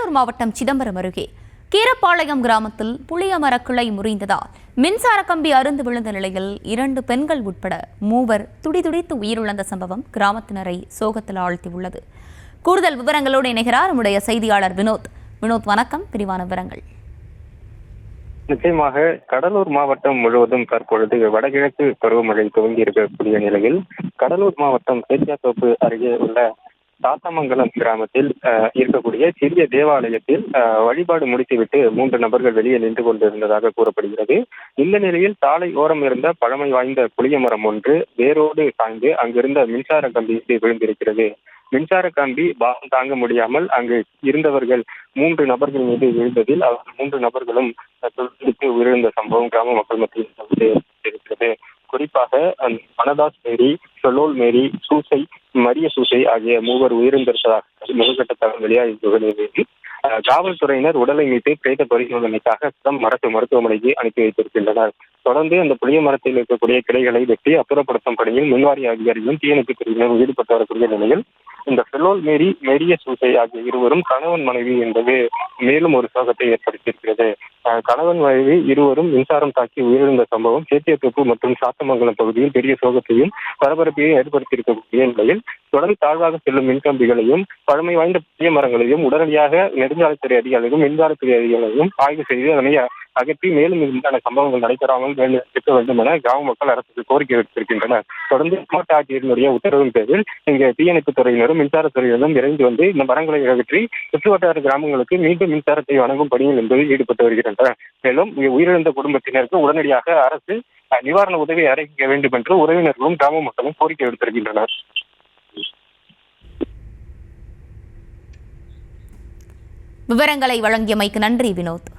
கடலூர் மாவட்டம் சிதம்பரம் அருகே கீரப்பாளையம் கிராமத்தில் புளிய மரக்கிளை முறிந்ததால் மின்சார கம்பி அறுந்து விழுந்த நிலையில் 2 பெண்கள் உட்பட 3 துடிதுடித்து உயிரிழந்த சம்பவம் கிராமத்தினரை சோகத்தில் ஆழ்த்தியுள்ளது. கூடுதல் விவரங்களோடு இணைகிறார் நம்முடைய செய்தியாளர் வினோத். வணக்கம். விரிவான விவரங்கள். நிச்சயமாக கடலூர் மாவட்டம் முழுவதும் தற்பொழுது வடகிழக்கு பருவமழை துவங்கி இருக்கக்கூடிய நிலையில் கடலூர் மாவட்டம் சேத்தியாத்தோப்பு அருகே உள்ள சாத்தமங்கலம் கிராமத்தில் இருக்கக்கூடிய சிறிய தேவாலயத்தில் வழிபாடு முடித்துவிட்டு 3 நபர்கள் வெளியே நின்று கொண்டிருந்ததாக கூறப்படுகிறது. இந்த நிலையில் சாலை ஓரம் இருந்த பழமை வாய்ந்த புளிய மரம் ஒன்று வேரோடு சாய்ந்து அங்கிருந்த மின்சார கம்பி விழுந்திருக்கிறது. மின்சார கம்பி பாரம் தாங்க முடியாமல் அங்கு இருந்தவர்கள் 3 நபர்கள் மீது விழுந்ததில் அவர்கள் 3 நபர்களும் உயிரிழந்த சம்பவம் கிராம மக்கள் மத்தியில் இருக்கிறது. குறிப்பாக மனதாஸ் மேரி, சொலோல் மேரி, சூசை, மரிய சூசை ஆகிய 3 உயிரிழந்திருப்பதாக முதற்கட்ட தகவல் வெளியாகி காவல்துறையினர் உடலை மீட்டு பிரேத பரிசோதனைக்காக அரசு மருத்துவமனைக்கு அனுப்பி வைத்திருக்கின்றனர். தொடர்ந்து அந்த புளிய மரத்தில் இருக்கக்கூடிய கிளைகளை வெட்டி அப்புறப்படுத்தும் பணியில் மின்வாரிய அதிகாரிகளும் தீயணைப்பு துறையினரும் ஈடுபட்டு வரக்கூடிய நிலையில் இந்த செலோல் மேரி, மெரிய சூசை ஆகிய இருவரும் கணவன் மனைவி என்பது மேலும் ஒரு சோகத்தை ஏற்படுத்தியிருக்கிறது. கணவன் மனைவி இருவரும் மின்சாரம் தாக்கி உயிரிழந்த சம்பவம் சேத்தியாத்தோப்பு மற்றும் சாத்தமங்கலம் பகுதியில் பெரிய சோகத்தையும் பரபரப்பையும் ஏற்படுத்தியிருக்கக்கூடிய நிலையில் தொடர்ந்து தாழ்வாக செல்லும் மின்கம்பிகளையும் பழமை வாய்ந்த புளிய மரங்களையும் உடனடியாக நெடுஞ்சாலைத்துறை அதிகாரிகளும் மின்சாரத்துறை அதிகாரிகளும் ஆய்வு செய்து அதனை அகற்றி மேலும் இதுமான சம்பவங்கள் நடைபெறாமல் இருக்க வேண்டும் என கிராம மக்கள் அரசுக்கு கோரிக்கை விடுத்திருக்கின்றனர். தொடர்ந்து மாவட்ட ஆட்சியரினுடைய உத்தரவின் பேரில் இங்கு தீயணைப்பு துறையினரும் மின்சாரத்துறையினரும் விரைந்து வந்து இந்த மரங்களை அகற்றி சுற்றுவட்டார கிராமங்களுக்கு மீண்டும் மின்சாரத்தை வழங்கும் பணியில் என்பதில் ஈடுபட்டு வருகின்றனர். மேலும் உயிரிழந்த குடும்பத்தினருக்கு உடனடியாக அரசு நிவாரண உதவி அறிவிக்க வேண்டும் என்று உறவினர்களும் கிராம மக்களும் கோரிக்கை விடுத்திருக்கின்றனர். விவரங்களை வழங்கியமைக்கு நன்றி வினோத்.